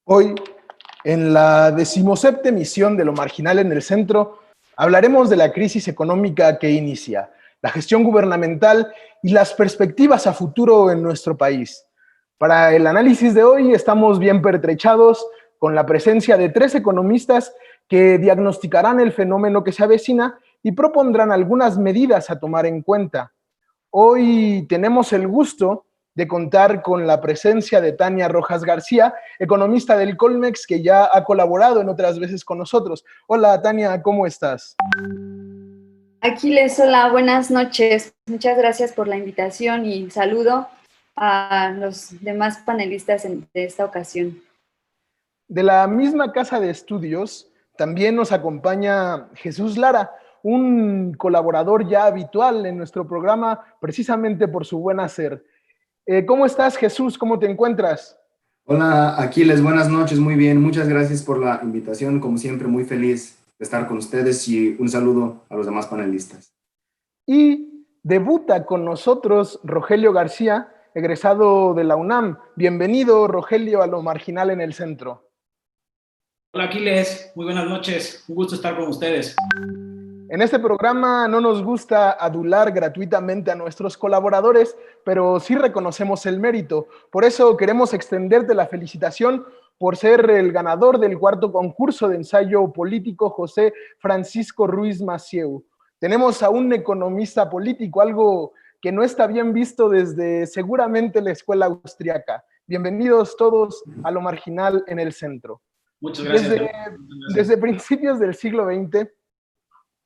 Hoy, en la 17ª emisión de Lo Marginal en el Centro, hablaremos de la crisis económica que inicia, la gestión gubernamental y las perspectivas a futuro en nuestro país. Para el análisis de hoy estamos bien pertrechados con la presencia de 3 economistas que diagnosticarán el fenómeno que se avecina y propondrán algunas medidas a tomar en cuenta. Hoy tenemos el gusto de contar con la presencia de Tania Rojas García, economista del Colmex, que ya ha colaborado en otras veces con nosotros. Hola, Tania, ¿cómo estás? Aquiles, hola, buenas noches. Muchas gracias por la invitación y saludo a los demás panelistas de esta ocasión. De la misma casa de estudios, también nos acompaña Jesús Lara, un colaborador ya habitual en nuestro programa, precisamente por su buen hacer. ¿Cómo estás, Jesús? ¿Cómo te encuentras? Hola, Aquiles, buenas noches, muy bien. Muchas gracias por la invitación. Como siempre, muy feliz de estar con ustedes y un saludo a los demás panelistas. Y debuta con nosotros Rogelio García, egresado de la UNAM. Bienvenido, Rogelio, a Lo Marginal en el Centro. Hola, Aquiles. Muy buenas noches. Un gusto estar con ustedes. En este programa no nos gusta adular gratuitamente a nuestros colaboradores, pero sí reconocemos el mérito. Por eso queremos extenderte la felicitación por ser el ganador del 4º concurso de ensayo político José Francisco Ruiz Massieu. Tenemos a un economista político, algo que no está bien visto desde seguramente la escuela austriaca. Bienvenidos todos a Lo Marginal en el Centro. Muchas gracias. Desde principios del siglo XX,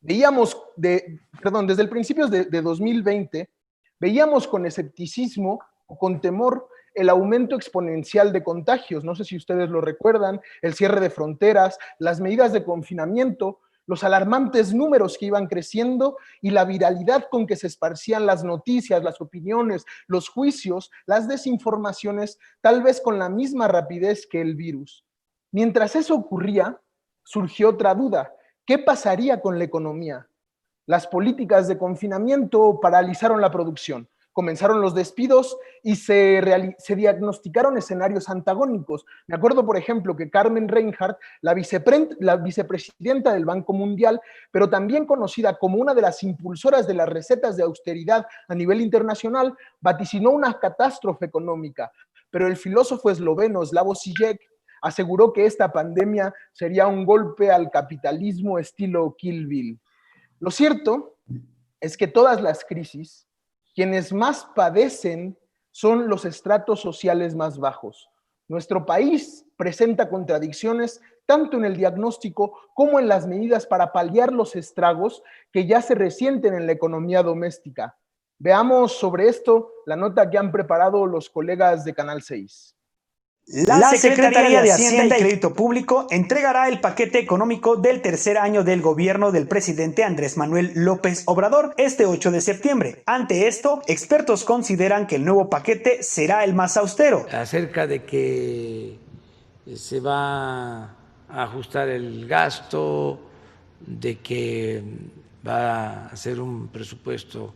desde el principio de 2020, veíamos con escepticismo o con temor el aumento exponencial de contagios. No sé si ustedes lo recuerdan, el cierre de fronteras, las medidas de confinamiento, los alarmantes números que iban creciendo y la viralidad con que se esparcían las noticias, las opiniones, los juicios, las desinformaciones, tal vez con la misma rapidez que el virus. Mientras eso ocurría, surgió otra duda. ¿Qué pasaría con la economía? Las políticas de confinamiento paralizaron la producción, comenzaron los despidos y se diagnosticaron escenarios antagónicos. Me acuerdo, por ejemplo, que Carmen Reinhardt, la vicepresidenta del Banco Mundial, pero también conocida como una de las impulsoras de las recetas de austeridad a nivel internacional, vaticinó una catástrofe económica. Pero el filósofo esloveno Slavoj Žižek aseguró que esta pandemia sería un golpe al capitalismo estilo Kill Bill. Lo cierto es que todas las crisis, quienes más padecen son los estratos sociales más bajos. Nuestro país presenta contradicciones tanto en el diagnóstico como en las medidas para paliar los estragos que ya se resienten en la economía doméstica. Veamos sobre esto la nota que han preparado los colegas de Canal 6. La Secretaría de Hacienda y Crédito Público entregará el paquete económico del tercer año del gobierno del presidente Andrés Manuel López Obrador este 8 de septiembre. Ante esto, expertos consideran que el nuevo paquete será el más austero. Acerca de que se va a ajustar el gasto, de que va a ser un presupuesto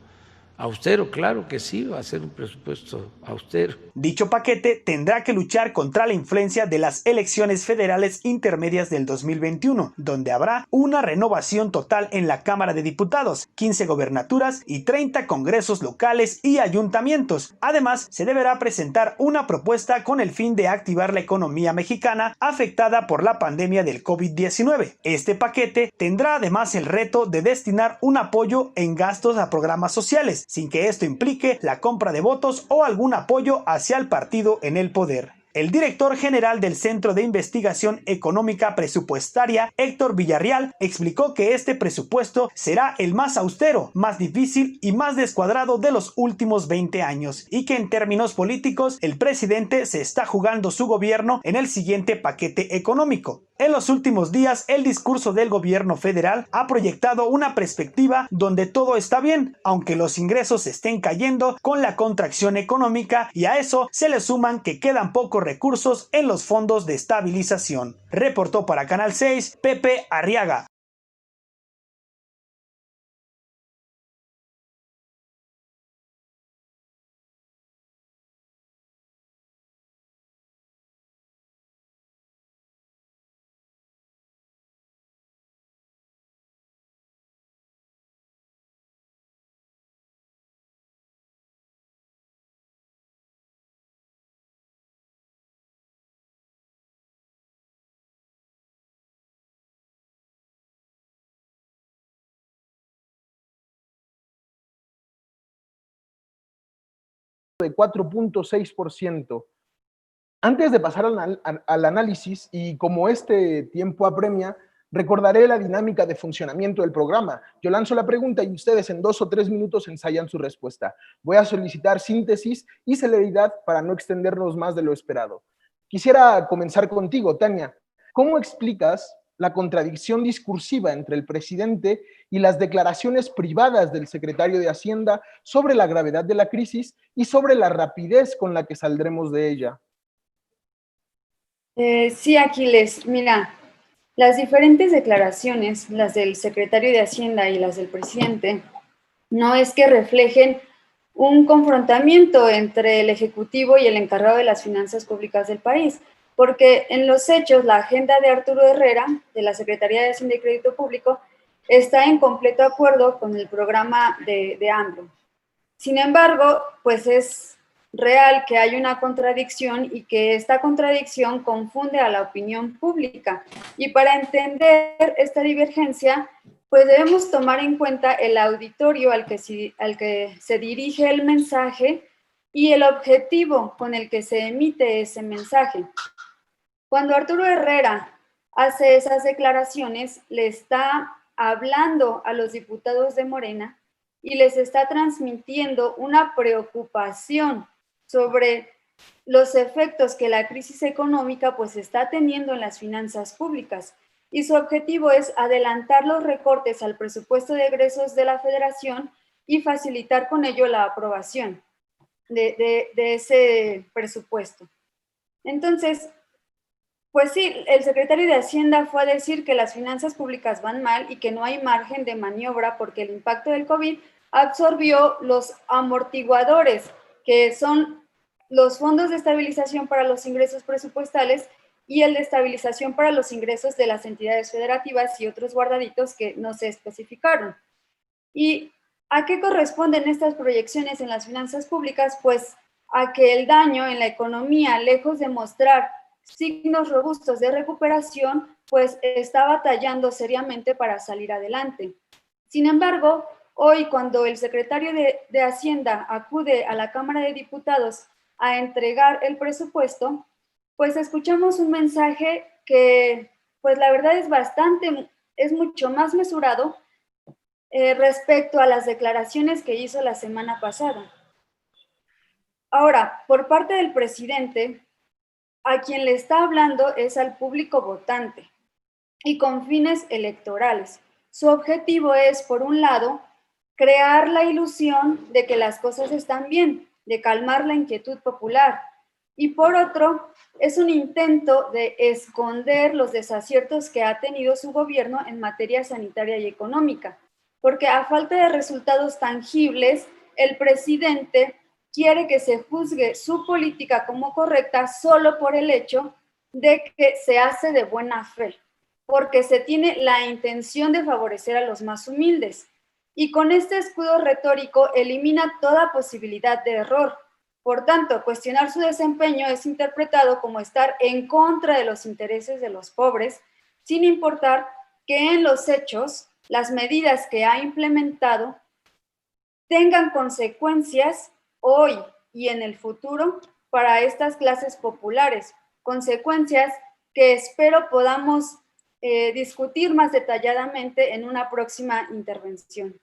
austero, claro que sí, va a ser un presupuesto austero. Dicho paquete tendrá que luchar contra la influencia de las elecciones federales intermedias del 2021, donde habrá una renovación total en la Cámara de Diputados, 15 gobernaturas y 30 congresos locales y ayuntamientos. Además, se deberá presentar una propuesta con el fin de activar la economía mexicana afectada por la pandemia del COVID-19. Este paquete tendrá además el reto de destinar un apoyo en gastos a programas sociales, sin que esto implique la compra de votos o algún apoyo hacia el partido en el poder. El director general del Centro de Investigación Económica Presupuestaria, Héctor Villarreal, explicó que este presupuesto será el más austero, más difícil y más descuadrado de los últimos 20 años y que en términos políticos el presidente se está jugando su gobierno en el siguiente paquete económico. En los últimos días, el discurso del gobierno federal ha proyectado una perspectiva donde todo está bien, aunque los ingresos estén cayendo con la contracción económica, y a eso se le suman que quedan pocos recursos en los fondos de estabilización. Reportó para Canal 6, Pepe Arriaga. De 4.6%. Antes de pasar al análisis, y como este tiempo apremia, recordaré la dinámica de funcionamiento del programa. Yo lanzo la pregunta y ustedes en 2 o 3 minutos ensayan su respuesta. Voy a solicitar síntesis y celeridad para no extendernos más de lo esperado. Quisiera comenzar contigo, Tania. ¿Cómo explicas la contradicción discursiva entre el presidente y las declaraciones privadas del secretario de Hacienda sobre la gravedad de la crisis y sobre la rapidez con la que saldremos de ella? Sí, Aquiles, mira, las diferentes declaraciones, las del secretario de Hacienda y las del presidente, no es que reflejen un confrontamiento entre el Ejecutivo y el encargado de las finanzas públicas del país, porque en los hechos la agenda de Arturo Herrera, de la Secretaría de Hacienda y Crédito Público, está en completo acuerdo con el programa de AMLO. Sin embargo, pues es real que hay una contradicción y que esta contradicción confunde a la opinión pública. Y para entender esta divergencia, pues debemos tomar en cuenta el auditorio al que se dirige el mensaje y el objetivo con el que se emite ese mensaje. Cuando Arturo Herrera hace esas declaraciones, le está hablando a los diputados de Morena y les está transmitiendo una preocupación sobre los efectos que la crisis económica pues está teniendo en las finanzas públicas. Y su objetivo es adelantar los recortes al presupuesto de egresos de la Federación y facilitar con ello la aprobación de ese presupuesto. Entonces, pues sí, el secretario de Hacienda fue a decir que las finanzas públicas van mal y que no hay margen de maniobra porque el impacto del COVID absorbió los amortiguadores, que son los fondos de estabilización para los ingresos presupuestales y el de estabilización para los ingresos de las entidades federativas y otros guardaditos que no se especificaron. ¿Y a qué corresponden estas proyecciones en las finanzas públicas? Pues a que el daño en la economía, lejos de mostrar signos robustos de recuperación, pues está batallando seriamente para salir adelante. Sin embargo, hoy cuando el secretario de Hacienda acude a la Cámara de Diputados a entregar el presupuesto, pues escuchamos un mensaje que, pues la verdad es mucho más mesurado respecto a las declaraciones que hizo la semana pasada. Ahora, por parte del presidente, a quien le está hablando es al público votante y con fines electorales. Su objetivo es, por un lado, crear la ilusión de que las cosas están bien, de calmar la inquietud popular, y por otro, es un intento de esconder los desaciertos que ha tenido su gobierno en materia sanitaria y económica, porque a falta de resultados tangibles, el presidente quiere que se juzgue su política como correcta solo por el hecho de que se hace de buena fe, porque se tiene la intención de favorecer a los más humildes. Y con este escudo retórico elimina toda posibilidad de error. Por tanto, cuestionar su desempeño es interpretado como estar en contra de los intereses de los pobres, sin importar que en los hechos las medidas que ha implementado tengan consecuencias hoy y en el futuro para estas clases populares, consecuencias que espero podamos discutir más detalladamente en una próxima intervención.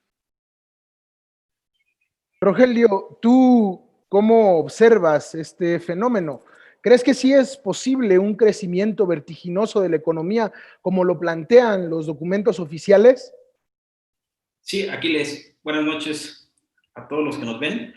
Rogelio, ¿tú cómo observas este fenómeno? ¿Crees que sí es posible un crecimiento vertiginoso de la economía como lo plantean los documentos oficiales? Sí, Aquiles, buenas noches a todos los que nos ven.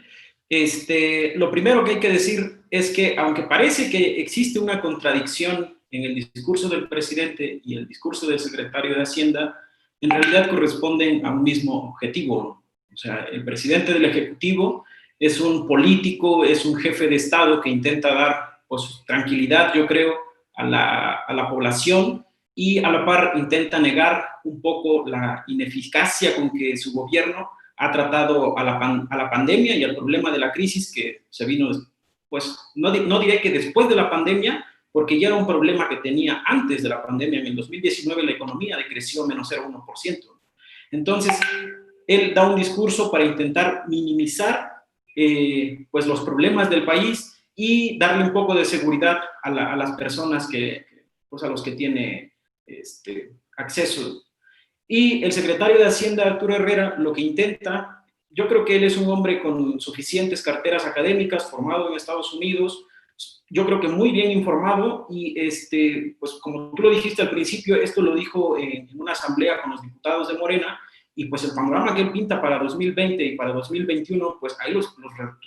Lo primero que hay que decir es que, aunque parece que existe una contradicción en el discurso del presidente y el discurso del secretario de Hacienda, en realidad corresponden a un mismo objetivo. O sea, el presidente del Ejecutivo es un político, es un jefe de Estado que intenta dar, pues, tranquilidad, yo creo, a la población, y a la par intenta negar un poco la ineficacia con que su gobierno ha tratado a la pandemia y al problema de la crisis que se vino, pues no diré que después de la pandemia, porque ya era un problema que tenía antes de la pandemia. En el 2019 la economía decreció menos 0,1%. Entonces, él da un discurso para intentar minimizar pues los problemas del país y darle un poco de seguridad a las personas pues a los que tiene acceso. Y el secretario de Hacienda, Arturo Herrera, lo que intenta, yo creo que él es un hombre con suficientes carteras académicas, formado en Estados Unidos, yo creo que muy bien informado, y pues como tú lo dijiste al principio, esto lo dijo en una asamblea con los diputados de Morena, y pues el panorama que él pinta para 2020 y para 2021, pues ahí los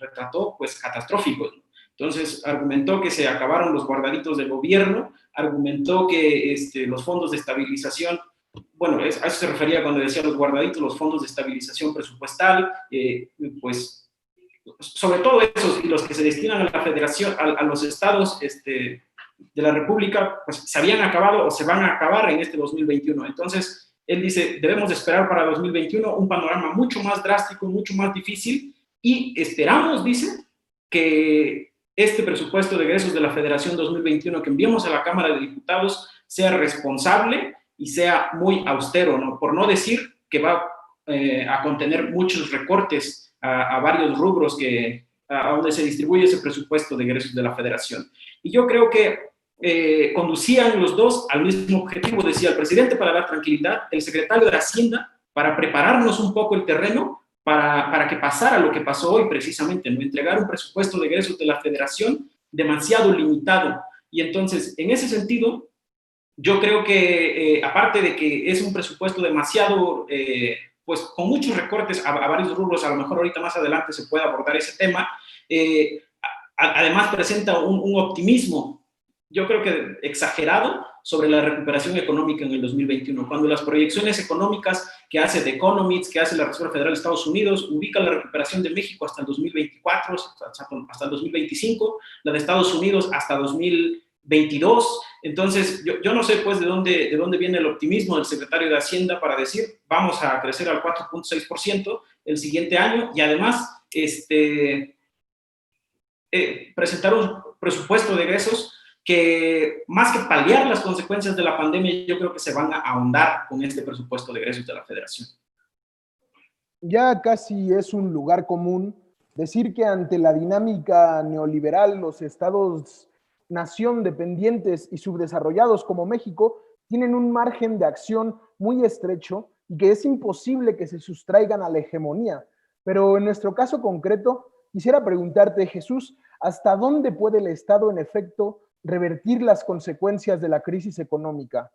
retrató pues catastróficos. Entonces argumentó que se acabaron los guardaditos del gobierno, argumentó que los fondos de estabilización, bueno, a eso se refería cuando decía los guardaditos, los fondos de estabilización presupuestal, pues sobre todo esos y los que se destinan a la federación, a los estados de la República, pues se habían acabado o se van a acabar en este 2021. Entonces, él dice, debemos de esperar para 2021 un panorama mucho más drástico, mucho más difícil, y esperamos, dice, que este presupuesto de egresos de la Federación 2021 que enviamos a la Cámara de Diputados sea responsable y sea muy austero, ¿no? Por no decir que va a contener muchos recortes a varios rubros a donde se distribuye ese presupuesto de egresos de la Federación. Y yo creo que conducían los dos al mismo objetivo, decía el presidente para dar tranquilidad, el secretario de Hacienda para prepararnos un poco el terreno para que pasara lo que pasó hoy precisamente, ¿no? Entregar un presupuesto de egresos de la Federación demasiado limitado. Y entonces, en ese sentido, yo creo que aparte de que es un presupuesto demasiado, pues con muchos recortes a varios rubros, a lo mejor ahorita más adelante se puede abordar ese tema, además presenta un optimismo, yo creo que exagerado, sobre la recuperación económica en el 2021, cuando las proyecciones económicas que hace The Economist, que hace la Reserva Federal de Estados Unidos, ubica la recuperación de México hasta el 2024, hasta el 2025, la de Estados Unidos hasta 2022. Entonces, yo no sé pues de dónde viene el optimismo del secretario de Hacienda para decir vamos a crecer al 4.6% el siguiente año, y además presentar un presupuesto de egresos que, más que paliar las consecuencias de la pandemia, yo creo que se van a ahondar con este presupuesto de egresos de la Federación. Ya casi es un lugar común decir que ante la dinámica neoliberal, los estados-nación dependientes y subdesarrollados como México tienen un margen de acción muy estrecho y que es imposible que se sustraigan a la hegemonía. Pero en nuestro caso concreto, quisiera preguntarte, Jesús, ¿hasta dónde puede el Estado, en efecto, revertir las consecuencias de la crisis económica?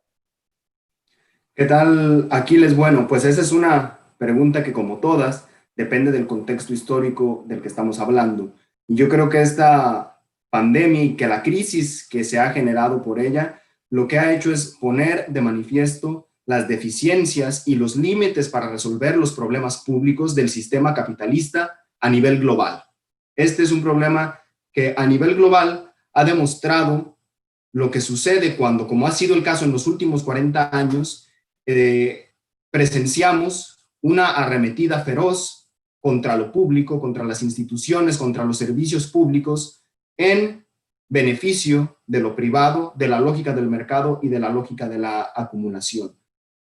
¿Qué tal, Aquiles? Bueno, pues esa es una pregunta que, como todas, depende del contexto histórico del que estamos hablando. Y yo creo que esta pandemia y que la crisis que se ha generado por ella, lo que ha hecho es poner de manifiesto las deficiencias y los límites para resolver los problemas públicos del sistema capitalista a nivel global. Este es un problema que a nivel global ha demostrado lo que sucede cuando, como ha sido el caso en los últimos 40 años, presenciamos una arremetida feroz contra lo público, contra las instituciones, contra los servicios públicos, en beneficio de lo privado, de la lógica del mercado y de la lógica de la acumulación.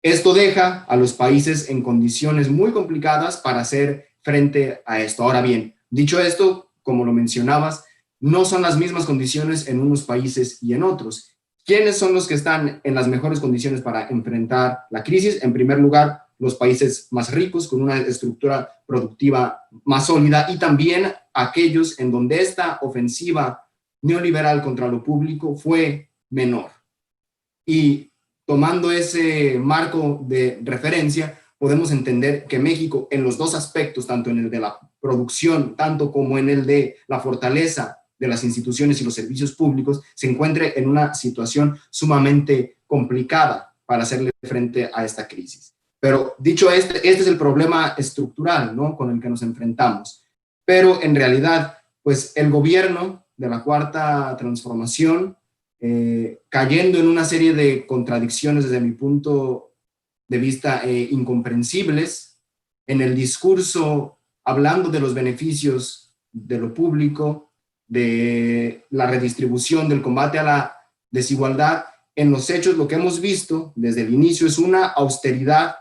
Esto deja a los países en condiciones muy complicadas para hacer frente a esto. Ahora bien, dicho esto, como lo mencionabas, no son las mismas condiciones en unos países y en otros. ¿Quiénes son los que están en las mejores condiciones para enfrentar la crisis? En primer lugar, los países más ricos, con una estructura productiva más sólida, y también aquellos en donde esta ofensiva neoliberal contra lo público fue menor. Y tomando ese marco de referencia, podemos entender que México, en los dos aspectos, tanto en el de la producción, tanto como en el de la fortaleza de las instituciones y los servicios públicos, se encuentre en una situación sumamente complicada para hacerle frente a esta crisis. Pero dicho este es el problema estructural, ¿no?, con el que nos enfrentamos. Pero en realidad, pues el gobierno de la Cuarta Transformación, cayendo en una serie de contradicciones desde mi punto de vista incomprensibles, en el discurso hablando de los beneficios de lo público, de la redistribución, del combate a la desigualdad. En los hechos, lo que hemos visto desde el inicio es una austeridad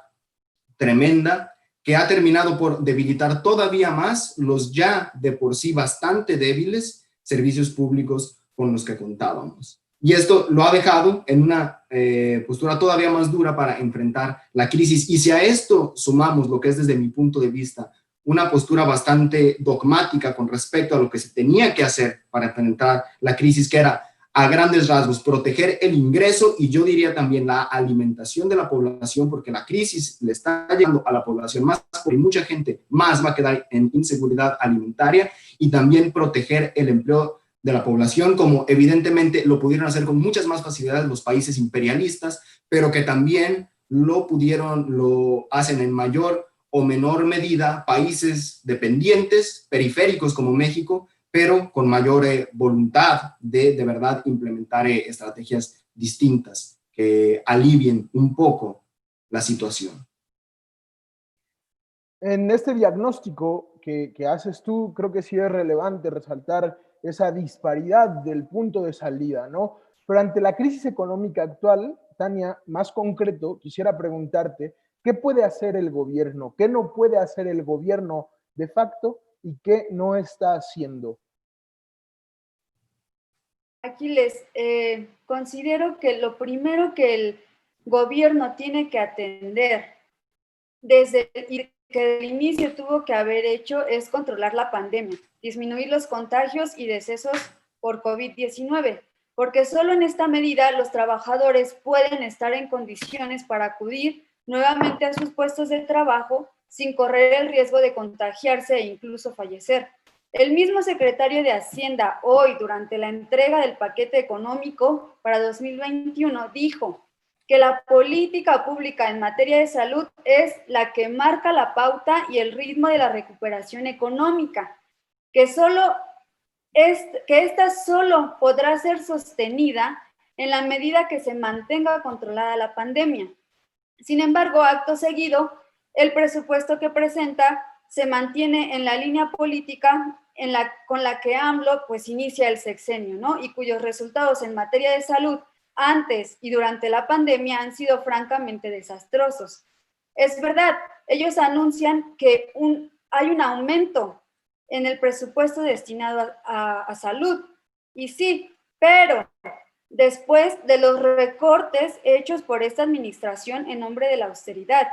tremenda que ha terminado por debilitar todavía más los ya de por sí bastante débiles servicios públicos con los que contábamos. Y esto lo ha dejado en una postura todavía más dura para enfrentar la crisis. Y si a esto sumamos lo que es, desde mi punto de vista, una postura bastante dogmática con respecto a lo que se tenía que hacer para enfrentar la crisis, que era, a grandes rasgos, proteger el ingreso y yo diría también la alimentación de la población, porque la crisis le está llegando a la población más pobre y mucha gente más va a quedar en inseguridad alimentaria, y también proteger el empleo de la población, como evidentemente lo pudieron hacer con muchas más facilidades los países imperialistas, pero que también lo hacen en mayor o menor medida países dependientes, periféricos como México, pero con mayor voluntad de verdad implementar estrategias distintas que alivien un poco la situación. En este diagnóstico que haces tú, creo que sí es relevante resaltar esa disparidad del punto de salida, ¿no? Pero ante la crisis económica actual, Tania, más concreto, quisiera preguntarte, ¿qué puede hacer el gobierno? ¿Qué no puede hacer el gobierno de facto y qué no está haciendo? Aquiles, considero que lo primero que el gobierno tiene que atender desde el inicio tuvo que haber hecho es controlar la pandemia, disminuir los contagios y decesos por COVID-19, porque solo en esta medida los trabajadores pueden estar en condiciones para acudir nuevamente a sus puestos de trabajo sin correr el riesgo de contagiarse e incluso fallecer. El mismo secretario de Hacienda hoy, durante la entrega del paquete económico para 2021, dijo que la política pública en materia de salud es la que marca la pauta y el ritmo de la recuperación económica, que esta solo podrá ser sostenida en la medida que se mantenga controlada la pandemia. Sin embargo, acto seguido, el presupuesto que presenta se mantiene en la línea política con la que AMLO pues inicia el sexenio, ¿no? Y cuyos resultados en materia de salud antes y durante la pandemia han sido francamente desastrosos. Es verdad, ellos anuncian que hay un aumento en el presupuesto destinado a salud, y sí, pero después de los recortes hechos por esta administración en nombre de la austeridad.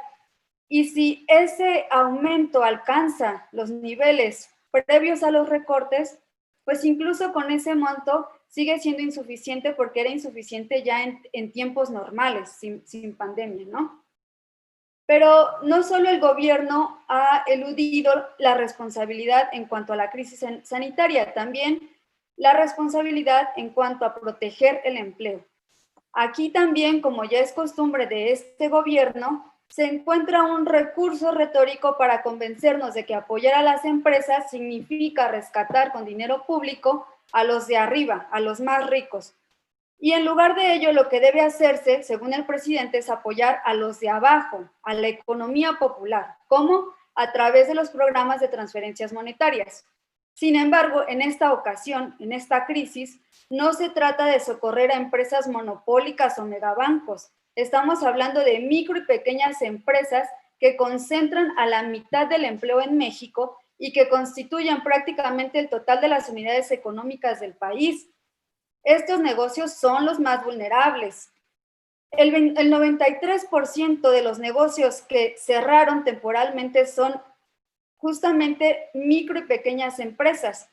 Y si ese aumento alcanza los niveles previos a los recortes, pues incluso con ese monto sigue siendo insuficiente, porque era insuficiente ya en tiempos normales, sin pandemia, ¿no? Pero no solo el gobierno ha eludido la responsabilidad en cuanto a la crisis sanitaria, también la responsabilidad en cuanto a proteger el empleo. Aquí también, como ya es costumbre de este gobierno, se encuentra un recurso retórico para convencernos de que apoyar a las empresas significa rescatar con dinero público a los de arriba, a los más ricos. Y en lugar de ello, lo que debe hacerse, según el presidente, es apoyar a los de abajo, a la economía popular. ¿Cómo? A través de los programas de transferencias monetarias. Sin embargo, en esta ocasión, en esta crisis, no se trata de socorrer a empresas monopólicas o megabancos. Estamos hablando de micro y pequeñas empresas que concentran a la mitad del empleo en México y que constituyen prácticamente el total de las unidades económicas del país. Estos negocios son los más vulnerables. El 93% de los negocios que cerraron temporalmente son justamente micro y pequeñas empresas.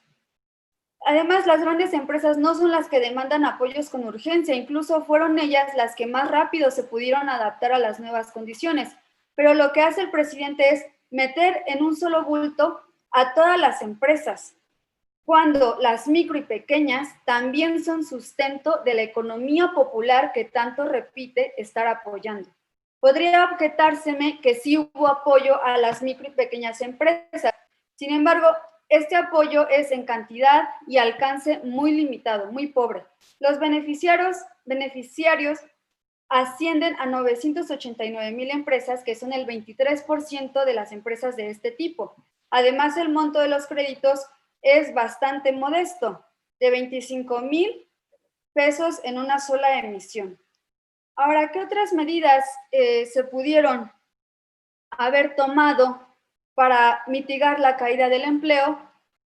Además, las grandes empresas no son las que demandan apoyos con urgencia, incluso fueron ellas las que más rápido se pudieron adaptar a las nuevas condiciones. Pero lo que hace el presidente es meter en un solo bulto a todas las empresas, cuando las micro y pequeñas también son sustento de la economía popular que tanto repite estar apoyando. Podría objetárseme que sí hubo apoyo a las micro y pequeñas empresas. Sin embargo, este apoyo es en cantidad y alcance muy limitado, muy pobre. Los beneficiarios ascienden a 989,000 empresas, que son el 23% de las empresas de este tipo. Además, el monto de los créditos es bastante modesto, de 25,000 pesos en una sola emisión. Ahora, ¿qué otras medidas se pudieron haber tomado para mitigar la caída del empleo?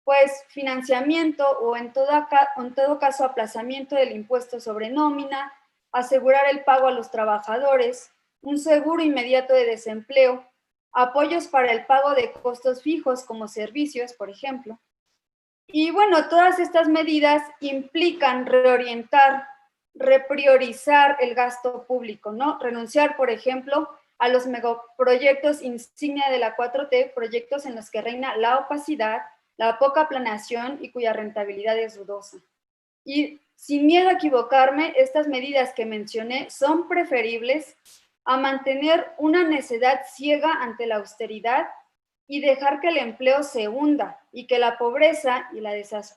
Pues financiamiento o en todo caso aplazamiento del impuesto sobre nómina, asegurar el pago a los trabajadores, un seguro inmediato de desempleo, apoyos para el pago de costos fijos como servicios, por ejemplo. Y bueno, todas estas medidas implican reorientar, repriorizar el gasto público, ¿no? Renunciar, por ejemplo, a los megaproyectos insignia de la 4T, proyectos en los que reina la opacidad, la poca planeación y cuya rentabilidad es dudosa. Y sin miedo a equivocarme, estas medidas que mencioné son preferibles a mantener una necedad ciega ante la austeridad y dejar que el empleo se hunda y que la pobreza y la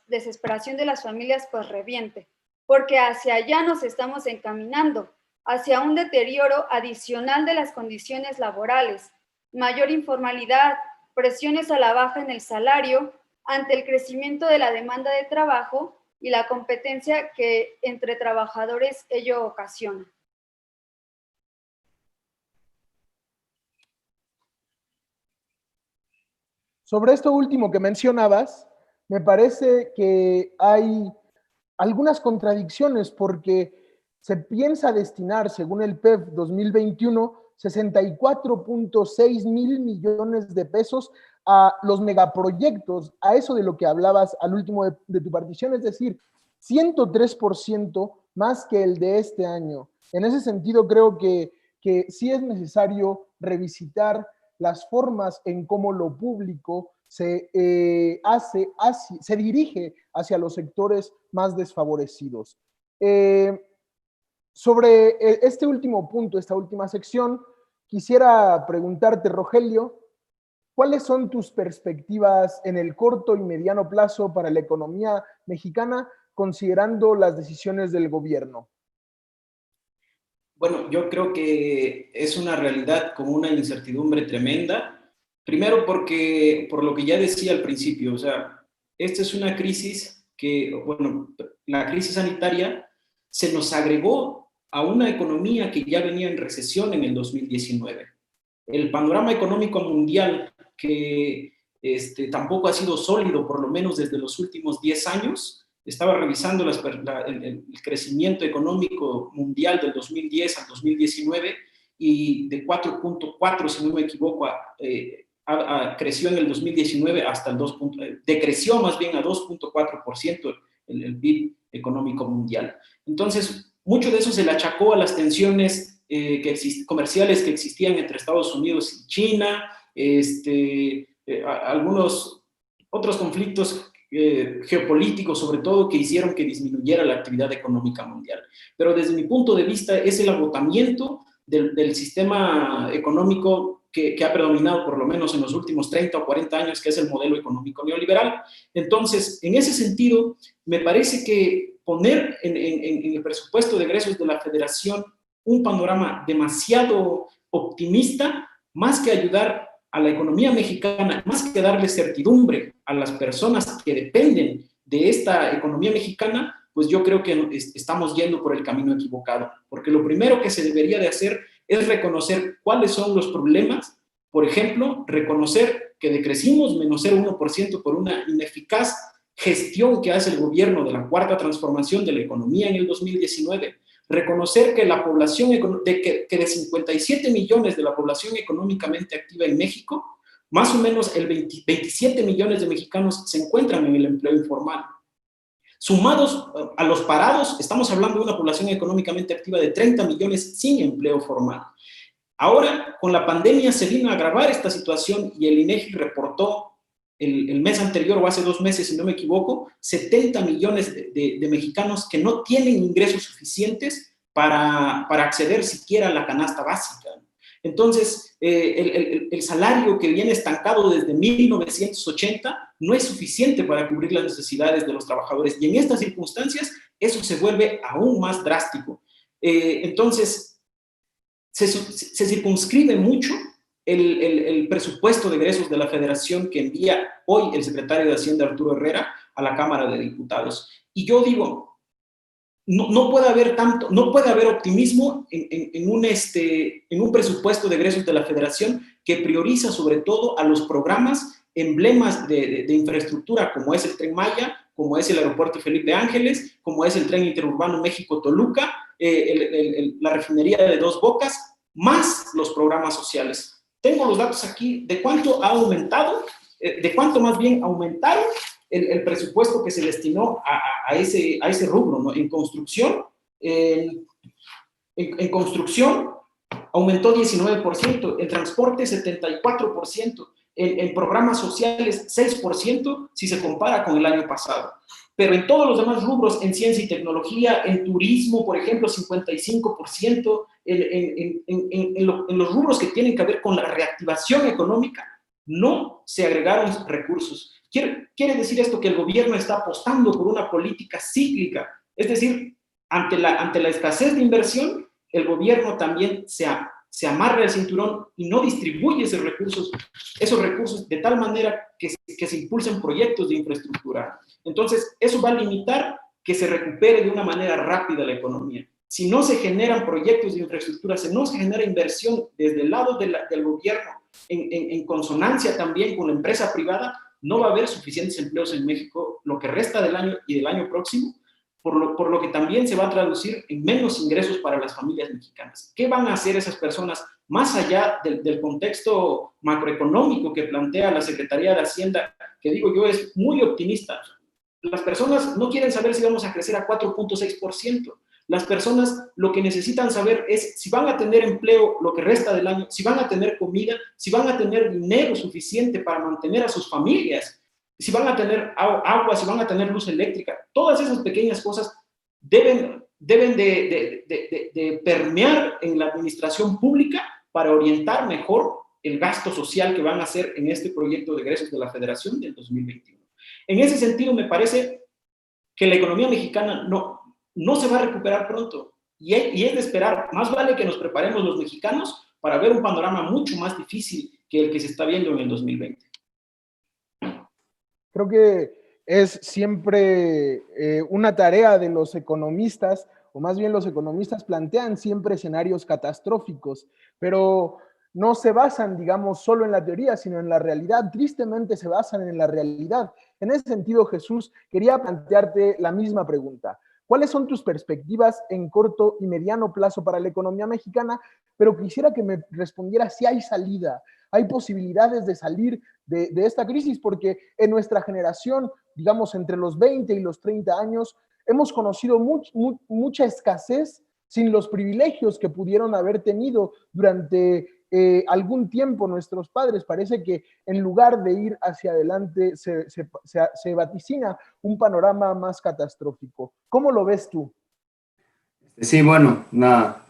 desesperación de las familias pues reviente, porque hacia allá nos estamos encaminando, hacia un deterioro adicional de las condiciones laborales, mayor informalidad, presiones a la baja en el salario ante el crecimiento de la demanda de trabajo y la competencia que entre trabajadores ello ocasiona. Sobre esto último que mencionabas, me parece que hay algunas contradicciones porque se piensa destinar, según el PEF 2021, 64.6 mil millones de pesos a los megaproyectos, a eso de lo que hablabas al último de tu partición, es decir, 103% más que el de este año. En ese sentido, creo que sí es necesario revisitar las formas en cómo lo público se dirige hacia los sectores más desfavorecidos. Sobre este último punto, esta última sección, quisiera preguntarte, Rogelio, ¿cuáles son tus perspectivas en el corto y mediano plazo para la economía mexicana, considerando las decisiones del gobierno? Bueno, yo creo que es una realidad con una incertidumbre tremenda. Primero porque, por lo que ya decía al principio, o sea, esta es una crisis que, bueno, la crisis sanitaria se nos agregó a una economía que ya venía en recesión en el 2019. El panorama económico mundial, que tampoco ha sido sólido, por lo menos desde los últimos 10 años, estaba revisando el crecimiento económico mundial del 2010 al 2019 y de 4.4, si no me equivoco, creció en el 2019 hasta el 2. Decreció más bien a 2.4% el PIB económico mundial. Entonces, mucho de eso se le achacó a las tensiones comerciales que existían entre Estados Unidos y China, algunos otros conflictos geopolíticos, sobre todo, que hicieron que disminuyera la actividad económica mundial. Pero desde mi punto de vista es el agotamiento del sistema económico que ha predominado por lo menos en los últimos 30 o 40 años, que es el modelo económico neoliberal. Entonces, en ese sentido, me parece que poner en el presupuesto de egresos de la Federación un panorama demasiado optimista, más que ayudar a la economía mexicana, más que darle certidumbre a las personas que dependen de esta economía mexicana, pues yo creo que estamos yendo por el camino equivocado, porque lo primero que se debería de hacer es reconocer cuáles son los problemas. Por ejemplo, reconocer que decrecimos menos 0,1% por una ineficaz gestión que hace el gobierno de la cuarta transformación de la economía en el 2019. Reconocer que la población, que de 57 millones de la población económicamente activa en México, más o menos 27 millones de mexicanos se encuentran en el empleo informal. Sumados a los parados, estamos hablando de una población económicamente activa de 30 millones sin empleo formal. Ahora, con la pandemia se vino a agravar esta situación y el INEGI reportó el mes anterior, o hace 2 meses, si no me equivoco, 70 millones de mexicanos que no tienen ingresos suficientes para acceder siquiera a la canasta básica. Entonces, el salario que viene estancado desde 1980 no es suficiente para cubrir las necesidades de los trabajadores, y en estas circunstancias eso se vuelve aún más drástico. Entonces, se circunscribe mucho el presupuesto de egresos de la Federación que envía hoy el secretario de Hacienda, Arturo Herrera, a la Cámara de Diputados. Y yo digo, no puede haber optimismo en un presupuesto de egresos de la Federación que prioriza sobre todo a los programas emblemas de infraestructura, como es el Tren Maya, como es el Aeropuerto Felipe Ángeles, como es el Tren Interurbano México-Toluca, la refinería de Dos Bocas, más los programas sociales. Tengo los datos aquí de cuánto ha aumentado, de cuánto más bien aumentaron el presupuesto que se destinó a ese rubro, ¿no? En construcción, en construcción aumentó 19%, en transporte 74%, en programas sociales 6% si se compara con el año pasado. Pero en todos los demás rubros, en ciencia y tecnología, en turismo, por ejemplo, 55%, en los rubros que tienen que ver con la reactivación económica, no se agregaron recursos. Quiere decir esto que el gobierno está apostando por una política cíclica, es decir, ante la escasez de inversión, el gobierno también se amarra el cinturón y no distribuye esos recursos de tal manera que se impulsen proyectos de infraestructura. Entonces, eso va a limitar que se recupere de una manera rápida la economía. Si no se generan proyectos de infraestructura, si no se genera inversión desde el lado del gobierno, en consonancia también con la empresa privada, no va a haber suficientes empleos en México lo que resta del año y del año próximo, por lo que también se va a traducir en menos ingresos para las familias mexicanas. ¿Qué van a hacer esas personas más allá del contexto macroeconómico que plantea la Secretaría de Hacienda, que digo yo es muy optimista? Las personas no quieren saber si vamos a crecer a 4.6%. Las personas lo que necesitan saber es si van a tener empleo lo que resta del año, si van a tener comida, si van a tener dinero suficiente para mantener a sus familias, si van a tener agua, si van a tener luz eléctrica. Todas esas pequeñas cosas deben de permear en la administración pública para orientar mejor el gasto social que van a hacer en este proyecto de egresos de la Federación del 2021. En ese sentido, me parece que la economía mexicana no se va a recuperar pronto, y es de esperar. Más vale que nos preparemos los mexicanos para ver un panorama mucho más difícil que el que se está viendo en el 2020. Creo que es siempre una tarea de los economistas, o más bien los economistas plantean siempre escenarios catastróficos, pero no se basan, digamos, solo en la teoría, sino en la realidad. Tristemente se basan en la realidad. En ese sentido, Jesús, quería plantearte la misma pregunta. ¿Cuáles son tus perspectivas en corto y mediano plazo para la economía mexicana? Pero quisiera que me respondieras si hay salida, hay posibilidades de salir de esta crisis, porque en nuestra generación, digamos, entre los 20 y los 30 años, hemos conocido mucha escasez sin los privilegios que pudieron haber tenido durante algún tiempo nuestros padres. Parece que en lugar de ir hacia adelante se vaticina un panorama más catastrófico. ¿Cómo lo ves tú? Sí, bueno, una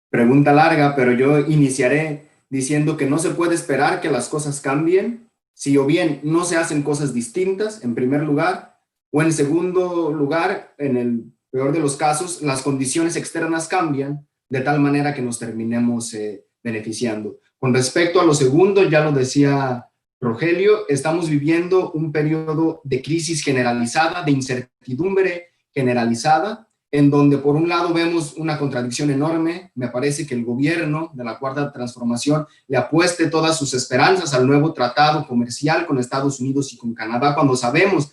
pregunta larga, pero yo iniciaré diciendo que no se puede esperar que las cosas cambien si o bien no se hacen cosas distintas, en primer lugar, o en segundo lugar, en el peor de los casos, las condiciones externas cambian de tal manera que nos terminemos beneficiando. Con respecto a lo segundo, ya lo decía Rogelio, estamos viviendo un periodo de crisis generalizada, de incertidumbre generalizada, en donde por un lado vemos una contradicción enorme. Me parece que el gobierno de la Cuarta Transformación le apueste todas sus esperanzas al nuevo tratado comercial con Estados Unidos y con Canadá, cuando sabemos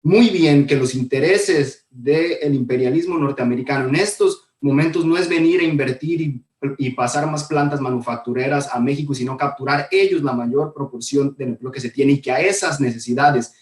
muy bien que los intereses del imperialismo norteamericano en estos momentos no es venir a invertir y pasar más plantas manufactureras a México, sino capturar ellos la mayor proporción del empleo que se tiene, y que a esas necesidades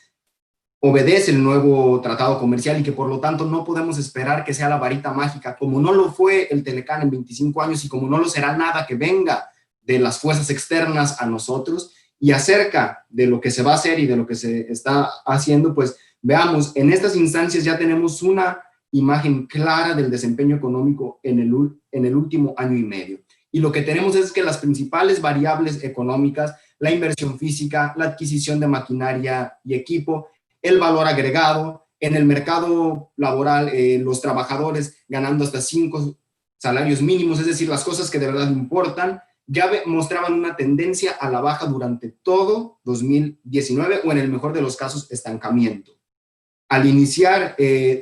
obedece el nuevo tratado comercial, y que por lo tanto no podemos esperar que sea la varita mágica, como no lo fue el Telecán en 25 años y como no lo será nada que venga de las fuerzas externas a nosotros. Y acerca de lo que se va a hacer y de lo que se está haciendo, pues veamos, en estas instancias ya tenemos una imagen clara del desempeño económico en el último año y medio. Y lo que tenemos es que las principales variables económicas, la inversión física, la adquisición de maquinaria y equipo, el valor agregado, en el mercado laboral, los trabajadores ganando hasta 5 salarios mínimos, es decir, las cosas que de verdad importan, ya mostraban una tendencia a la baja durante todo 2019, o en el mejor de los casos, estancamiento. Al iniciar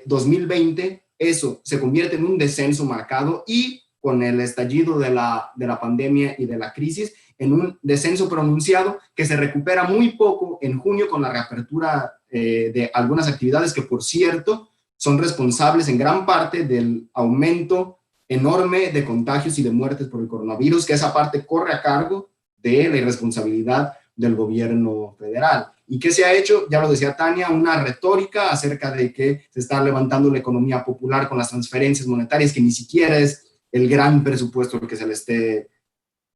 2020, eso se convierte en un descenso marcado, y con el estallido de la pandemia y de la crisis, en un descenso pronunciado que se recupera muy poco en junio con la reapertura de algunas actividades que, por cierto, son responsables en gran parte del aumento enorme de contagios y de muertes por el coronavirus, que esa parte corre a cargo de la irresponsabilidad del gobierno federal. ¿Y qué se ha hecho? Ya lo decía Tania, una retórica acerca de que se está levantando la economía popular con las transferencias monetarias, que ni siquiera es el gran presupuesto al que se le esté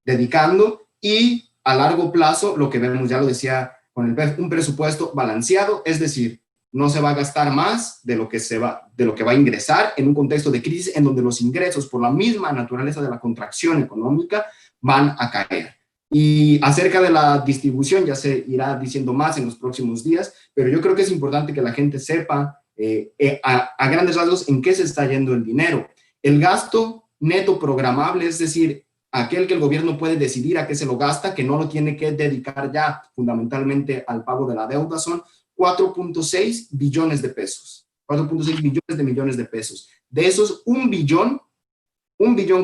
dedicando. Y a largo plazo, lo que vemos, ya lo decía con el PEF, un presupuesto balanceado, es decir, no se va a gastar más de lo que va a ingresar en un contexto de crisis en donde los ingresos, por la misma naturaleza de la contracción económica, van a caer. Y acerca de la distribución ya se irá diciendo más en los próximos días, pero yo creo que es importante que la gente sepa a grandes rasgos en qué se está yendo el dinero. El gasto neto programable, es decir, aquel que el gobierno puede decidir a qué se lo gasta, que no lo tiene que dedicar ya fundamentalmente al pago de la deuda, son 4.6 billones de pesos. 4.6 billones de millones de pesos. De esos, un billón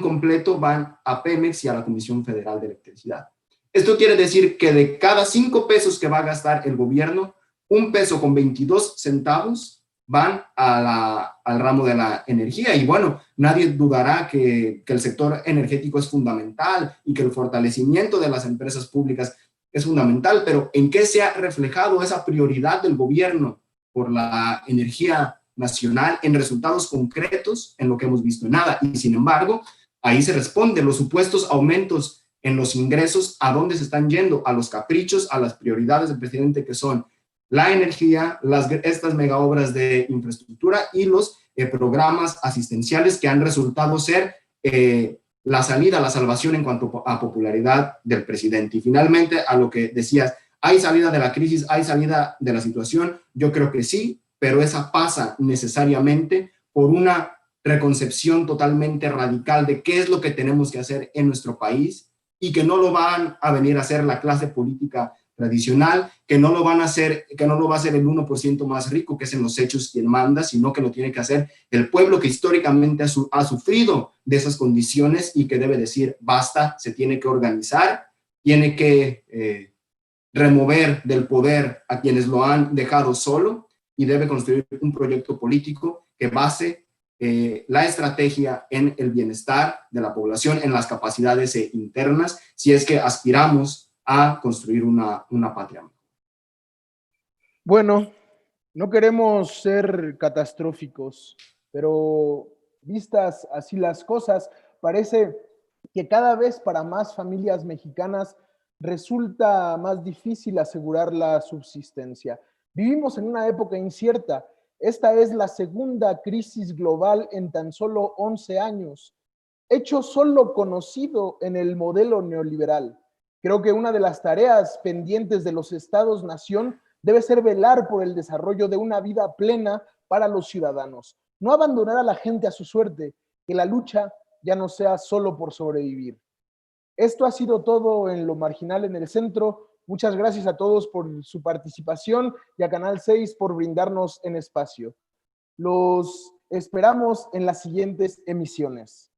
completo van a Pemex y a la Comisión Federal de Electricidad. Esto quiere decir que de cada 5 pesos que va a gastar el gobierno, 1 peso con 22 centavos van al ramo de la energía. Y bueno, nadie dudará que el sector energético es fundamental y que el fortalecimiento de las empresas públicas es fundamental, pero ¿en qué se ha reflejado esa prioridad del gobierno por la energía nacional en resultados concretos? En lo que hemos visto, nada. Y sin embargo, ahí se responde, los supuestos aumentos en los ingresos, ¿a dónde se están yendo? A los caprichos, a las prioridades del presidente, que son la energía, estas mega obras de infraestructura y los programas asistenciales, que han resultado ser la salida, la salvación en cuanto a popularidad del presidente. Y finalmente, a lo que decías, ¿hay salida de la crisis? ¿Hay salida de la situación? Yo creo que sí, pero esa pasa necesariamente por una reconcepción totalmente radical de qué es lo que tenemos que hacer en nuestro país, y que no lo van a venir a hacer la clase política tradicional, que no lo va a hacer el 1% más rico, que es en los hechos quien manda, sino que lo tiene que hacer el pueblo, que históricamente ha sufrido de esas condiciones y que debe decir basta, se tiene que organizar, tiene que remover del poder a quienes lo han dejado solo, y debe construir un proyecto político que base la estrategia en el bienestar de la población, en las capacidades internas, si es que aspiramos a construir una patria. Bueno, no queremos ser catastróficos, pero vistas así las cosas, parece que cada vez para más familias mexicanas resulta más difícil asegurar la subsistencia. Vivimos en una época incierta. Esta es la segunda crisis global en tan solo 11 años, hecho solo conocido en el modelo neoliberal. Creo que una de las tareas pendientes de los estados-nación debe ser velar por el desarrollo de una vida plena para los ciudadanos. No abandonar a la gente a su suerte, que la lucha ya no sea solo por sobrevivir. Esto ha sido todo en Lo Marginal en el Centro. Muchas gracias a todos por su participación y a Canal 6 por brindarnos en espacio. Los esperamos en las siguientes emisiones.